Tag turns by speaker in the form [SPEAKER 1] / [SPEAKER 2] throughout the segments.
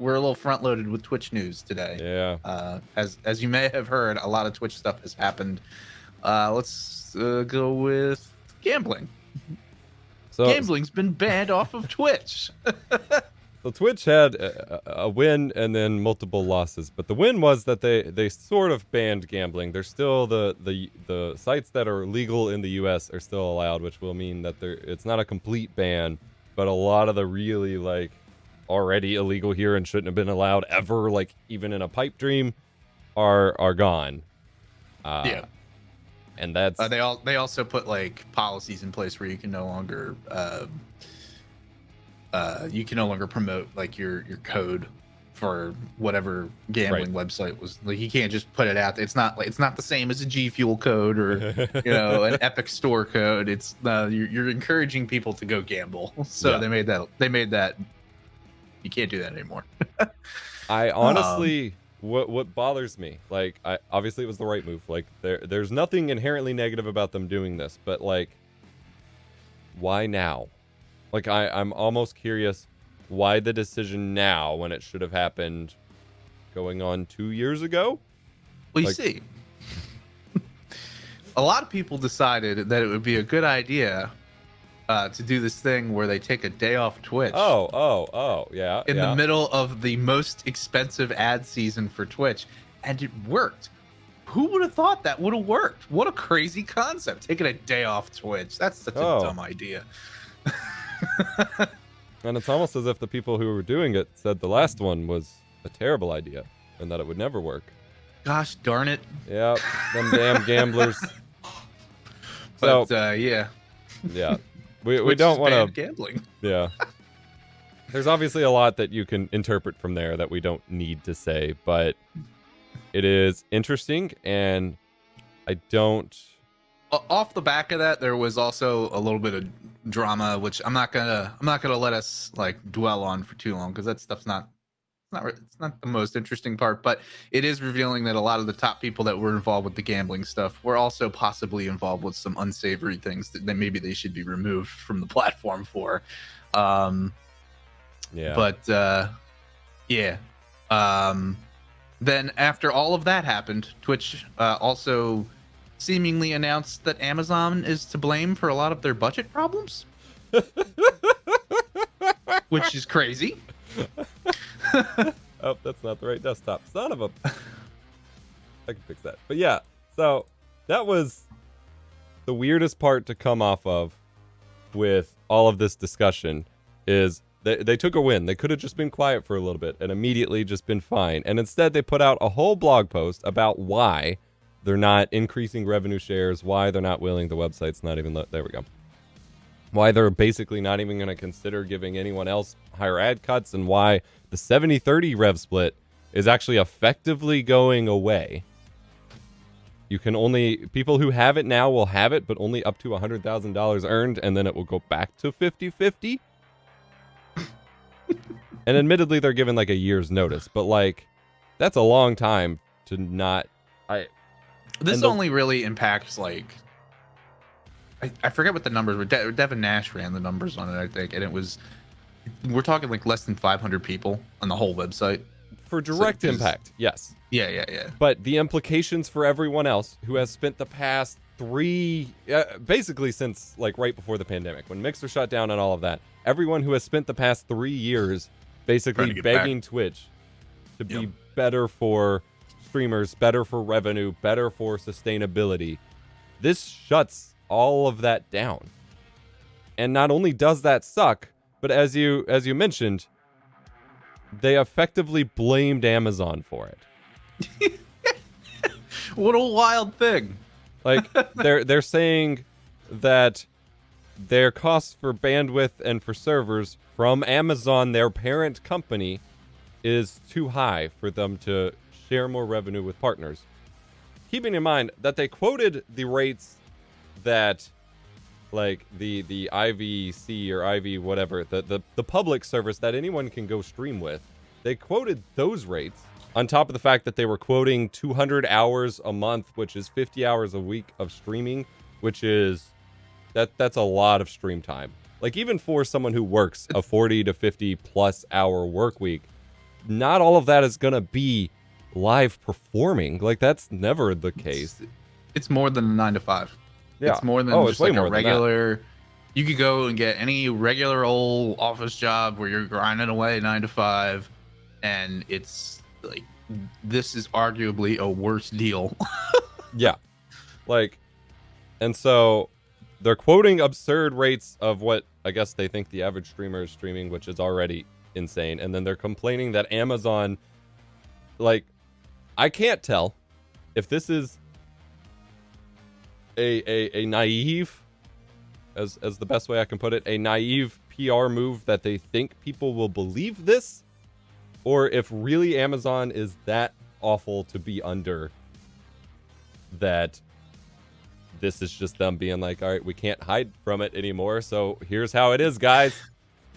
[SPEAKER 1] we're a little front loaded with Twitch news today.
[SPEAKER 2] Yeah.
[SPEAKER 1] As you may have heard, a lot of Twitch stuff has happened. Let's go with gambling.
[SPEAKER 2] So
[SPEAKER 1] Gambling's been banned off of Twitch.
[SPEAKER 2] So Twitch had a win and then multiple losses, but the win was that they sort of banned gambling. There's still the sites that are legal in the U.S. are still allowed, which will mean that it's not a complete ban, but a lot of the really like already illegal here and shouldn't have been allowed ever, like even in a pipe dream, are gone.
[SPEAKER 1] Yeah,
[SPEAKER 2] and that's
[SPEAKER 1] they also put like policies in place where you can no longer promote like your code for whatever gambling website was. Like you can't just put it out. It's not the same as a G Fuel code or an Epic Store code. It's you're encouraging people to go gamble. So they made that you can't do that anymore.
[SPEAKER 2] I honestly what bothers me, like obviously it was the right move. Like there's nothing inherently negative about them doing this, but like why now? Like, I'm almost curious why the decision now when it should have happened going on 2 years ago?
[SPEAKER 1] Well, you see, a lot of people decided that it would be a good idea to do this thing where they take a day off Twitch.
[SPEAKER 2] Yeah.
[SPEAKER 1] In the middle of the most expensive ad season for Twitch, and it worked. Who would have thought that would have worked? What a crazy concept, taking a day off Twitch. That's such a dumb idea.
[SPEAKER 2] And it's almost as if the people who were doing it said the last one was a terrible idea and that it would never work.
[SPEAKER 1] Gosh darn it.
[SPEAKER 2] Yeah, them damn gamblers.
[SPEAKER 1] But yeah.
[SPEAKER 2] We don't want to
[SPEAKER 1] gambling.
[SPEAKER 2] Yeah. There's obviously a lot that you can interpret from there that we don't need to say, but it is interesting, and I don't.
[SPEAKER 1] Off the back of that, there was also a little bit of drama, which I'm not gonna let us like dwell on for too long, because that stuff's not the most interesting part. But it is revealing that a lot of the top people that were involved with the gambling stuff were also possibly involved with some unsavory things that maybe they should be removed from the platform for. Then after all of that happened, Twitch also seemingly announced that Amazon is to blame for a lot of their budget problems, which is crazy.
[SPEAKER 2] Oh, that's not the right desktop. Son of a... I can fix that. But yeah, so that was the weirdest part to come off of with all of this discussion is they took a win. They could have just been quiet for a little bit and immediately just been fine. And instead they put out a whole blog post about why they're not increasing revenue shares, why they're not willing, the website's not even, there we go. Why they're basically not even going to consider giving anyone else higher ad cuts, and why the 70-30 rev split is actually effectively going away. You can people who have it now will have it, but only up to $100,000 earned, and then it will go back to 50-50. And admittedly, they're given like a year's notice, but like, that's a long time to not,
[SPEAKER 1] This only really impacts like I forget what the numbers were. Devin Nash ran the numbers on it, I think, and we're talking like less than 500 people on the whole website
[SPEAKER 2] for direct impact. Yes.
[SPEAKER 1] Yeah.
[SPEAKER 2] But the implications for everyone else who has spent the past basically since like right before the pandemic, when Mixer shut down and all of that, everyone who has spent the past 3 years basically begging Twitch to be better for streamers, better for revenue, better for sustainability. This shuts all of that down. And not only does that suck, but as you mentioned, they effectively blamed Amazon for it.
[SPEAKER 1] What a wild thing.
[SPEAKER 2] Like they're saying that their costs for bandwidth and for servers from Amazon, their parent company, is too high for them to share more revenue with partners. Keeping in mind that they quoted the rates that like the IVC or IV whatever, the public service that anyone can go stream with, they quoted those rates on top of the fact that they were quoting 200 hours a month, which is 50 hours a week of streaming, which is that's a lot of stream time. Like even for someone who works a 40 to 50 plus hour work week, not all of that is gonna be live performing. Like, that's never the case.
[SPEAKER 1] It's more than a 9 to 5.
[SPEAKER 2] Yeah.
[SPEAKER 1] It's more than
[SPEAKER 2] it's
[SPEAKER 1] just
[SPEAKER 2] way
[SPEAKER 1] like
[SPEAKER 2] more
[SPEAKER 1] a
[SPEAKER 2] than that.
[SPEAKER 1] regular. You could go and get any regular old office job where you're grinding away 9 to 5, and it's like this is arguably a worse deal.
[SPEAKER 2] Yeah. Like, and so they're quoting absurd rates of what I guess they think the average streamer is streaming, which is already insane. And then they're complaining that Amazon, like, I can't tell if this is a naive, as the best way I can put it, a naive PR move that they think people will believe this, or if really Amazon is that awful to be under, that this is just them being like, all right, we can't hide from it anymore, so here's how it is, guys.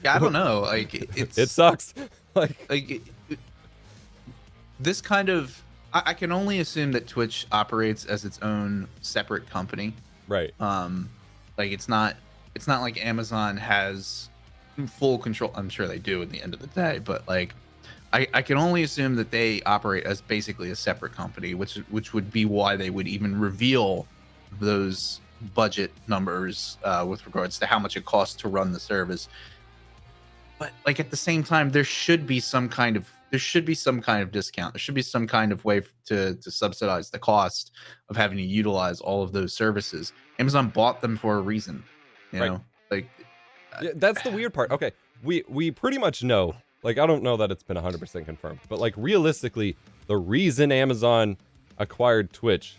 [SPEAKER 1] Yeah, I don't know. Like
[SPEAKER 2] It sucks.
[SPEAKER 1] This kind of, I can only assume that Twitch operates as its own separate company.
[SPEAKER 2] Right.
[SPEAKER 1] Like it's not like Amazon has full control. I'm sure they do at the end of the day, but like I can only assume that they operate as basically a separate company, which would be why they would even reveal those budget numbers with regards to how much it costs to run the service. But like at the same time, there should be some kind of discount. There should be some kind of way to subsidize the cost of having to utilize all of those services. Amazon bought them for a reason, you know. Like
[SPEAKER 2] Yeah, that's the weird part. Okay, we pretty much know. Like, I don't know that it's been 100% confirmed, but like realistically, the reason Amazon acquired Twitch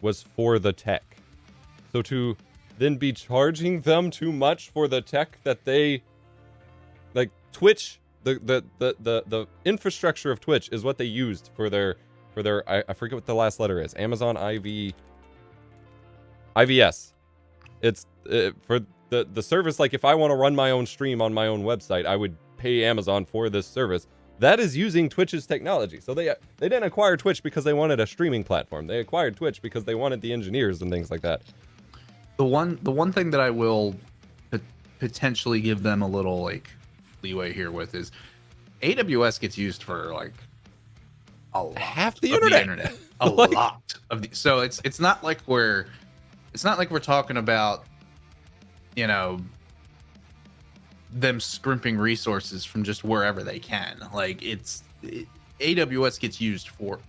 [SPEAKER 2] was for the tech. So to then be charging them too much for the tech that they, like, Twitch, the infrastructure of Twitch is what they used for their I forget what the last letter is. Amazon IVS. It's for the service. Like, if I want to run my own stream on my own website, I would pay Amazon for this service. That is using Twitch's technology. So they didn't acquire Twitch because they wanted a streaming platform. They acquired Twitch because they wanted the engineers and things like that.
[SPEAKER 1] the one thing that I will potentially give them a little like leeway here with is AWS gets used for like a lot
[SPEAKER 2] Half the
[SPEAKER 1] of
[SPEAKER 2] internet.
[SPEAKER 1] a
[SPEAKER 2] Like-
[SPEAKER 1] lot of the, so it's not like we're talking about, you know, them scrimping resources from just wherever they can. Like AWS gets used for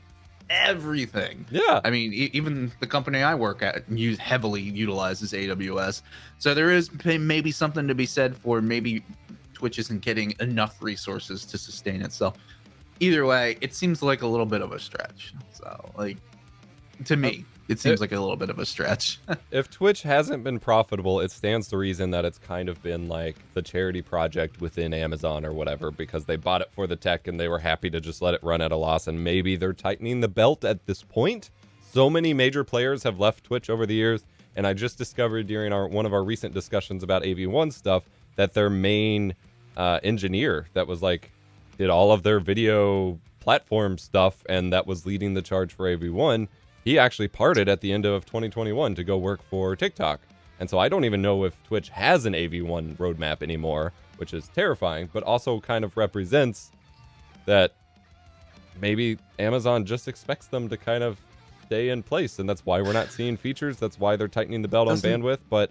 [SPEAKER 1] everything.
[SPEAKER 2] Yeah.
[SPEAKER 1] I mean, even the company I work at heavily utilizes AWS. So there is maybe something to be said for maybe Twitch isn't getting enough resources to sustain itself. Either way, it seems like a little bit of a stretch. So, like, to me, it seems like a little bit of a stretch.
[SPEAKER 2] If Twitch hasn't been profitable, it stands to reason that it's kind of been like the charity project within Amazon or whatever, because they bought it for the tech and they were happy to just let it run at a loss, and maybe they're tightening the belt at this point. So many major players have left Twitch over the years, and I just discovered during one of our recent discussions about AV1 stuff that their main engineer that was like did all of their video platform stuff and that was leading the charge for AV1, he actually parted at the end of 2021 to go work for TikTok. And so I don't even know if Twitch has an AV1 roadmap anymore, which is terrifying, but also kind of represents that maybe Amazon just expects them to kind of stay in place, and that's why we're not seeing features. That's why they're tightening the belt on bandwidth, but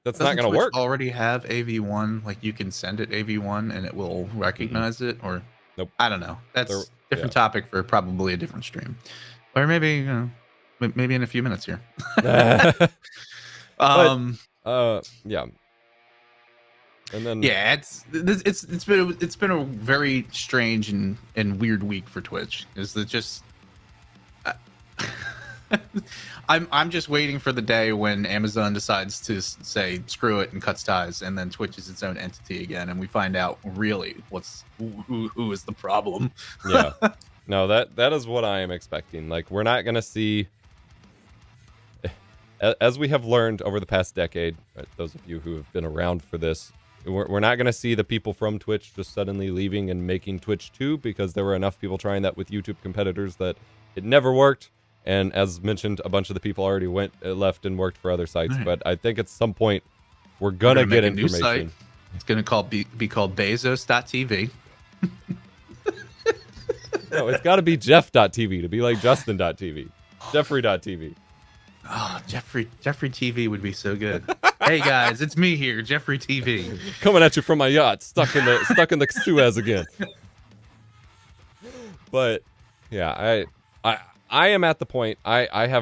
[SPEAKER 2] that's not going to work.
[SPEAKER 1] Already have AV1, like you can send it AV1 and it will recognize it, or
[SPEAKER 2] Nope.
[SPEAKER 1] I don't know. That's a different topic for probably a different stream, or maybe maybe in a few minutes here.
[SPEAKER 2] Yeah. And then
[SPEAKER 1] it's been a very strange and weird week for Twitch. Is that just I'm just waiting for the day when Amazon decides to say screw it and cuts ties, and then Twitch is its own entity again, and we find out really who is the problem.
[SPEAKER 2] Yeah. No, that is what I am expecting. Like, we're not going to see, as we have learned over the past decade, those of you who have been around for this, we're not going to see the people from Twitch just suddenly leaving and making Twitch too, because there were enough people trying that with YouTube competitors that it never worked. And as mentioned, a bunch of the people already left and worked for other sites. Right. But I think at some point we're gonna get information.
[SPEAKER 1] It's gonna be called Bezos.tv.
[SPEAKER 2] No, it's got to be Jeff.tv to be like Justin.tv. Jeffrey.tv.
[SPEAKER 1] Oh, Jeffrey TV would be so good. Hey guys, it's me here, Jeffrey TV.
[SPEAKER 2] Coming at you from my yacht, stuck in the Suez again. But yeah, I am at the point I've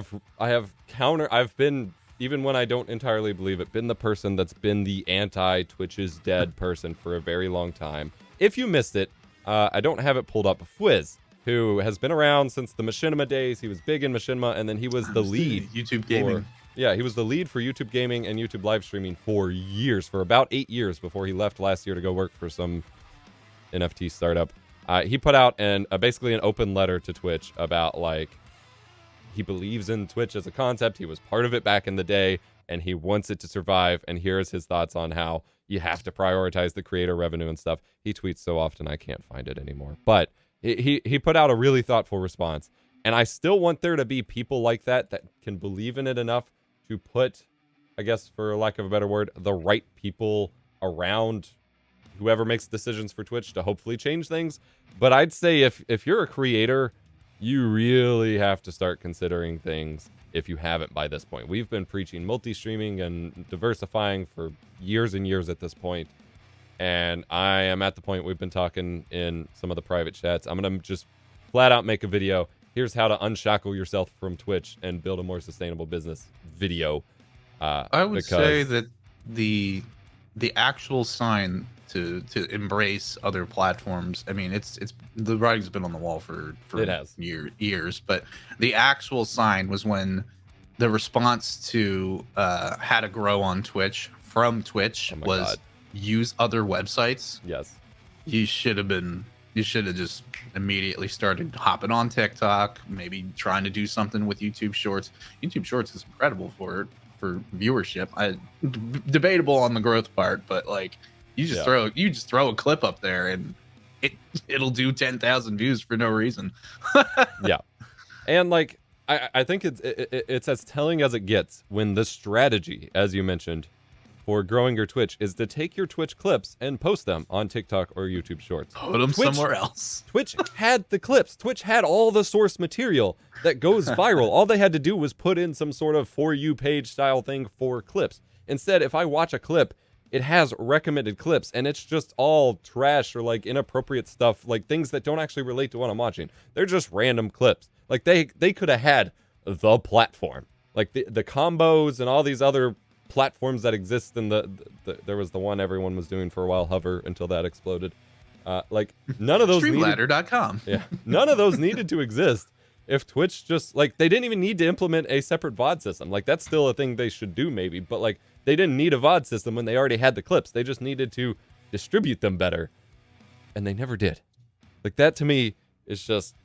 [SPEAKER 2] been, even when I don't entirely believe it, been the person that's been the anti Twitch is dead person for a very long time. If you missed it, I don't have it pulled up. Fwiz, who has been around since the Machinima days. He was big in Machinima, and then he was the lead
[SPEAKER 1] YouTube gaming.
[SPEAKER 2] He was the lead for YouTube gaming and YouTube live streaming for years, for about 8 years before he left last year to go work for some NFT startup. He put out basically an open letter to Twitch about, like, he believes in Twitch as a concept. He was part of it back in the day, and he wants it to survive. And here's his thoughts on how you have to prioritize the creator revenue and stuff. He tweets so often I can't find it anymore. But he put out a really thoughtful response. And I still want there to be people like that can believe in it enough to put, I guess, for lack of a better word, the right people around whoever makes decisions for Twitch to hopefully change things. But I'd say if you're a creator, you really have to start considering things if you haven't by this point. We've been preaching multi-streaming and diversifying for years and years at this point. And I am at the point we've been talking in some of the private chats. I'm going to just flat out make a video. Here's how to unshackle yourself from Twitch and build a more sustainable business video.
[SPEAKER 1] I would say that the actual sign to embrace other platforms. I mean, it's the writing's been on the wall for
[SPEAKER 2] it has
[SPEAKER 1] years, but the actual sign was when the response to how to grow on Twitch from Twitch was use other websites.
[SPEAKER 2] Yes,
[SPEAKER 1] you should have just immediately started hopping on TikTok, maybe trying to do something with YouTube Shorts. YouTube Shorts is incredible for viewership. Debatable on the growth part, but like you just throw a clip up there and it'll do 10,000 views for no reason.
[SPEAKER 2] Yeah, and like I think it's as telling as it gets when the strategy, as you mentioned, for growing your Twitch is to take your Twitch clips and post them on TikTok or YouTube Shorts.
[SPEAKER 1] Put them somewhere else.
[SPEAKER 2] Twitch had the clips. Twitch had all the source material that goes viral. All they had to do was put in some sort of For You page style thing for clips. Instead, if I watch a clip, it has recommended clips, and it's just all trash or like inappropriate stuff, like things that don't actually relate to what I'm watching. They're just random clips. Like they could have had the platform, like the combos and all these other platforms that exist in there was the one everyone was doing for a while, Hover, until that exploded. Like none of those
[SPEAKER 1] Streamladder.com.
[SPEAKER 2] Yeah, none of those needed to exist if Twitch just, like, they didn't even need to implement a separate VOD system. Like, that's still a thing they should do maybe, but like they didn't need a VOD system when they already had the clips. They just needed to distribute them better, and they never did. Like, that to me is just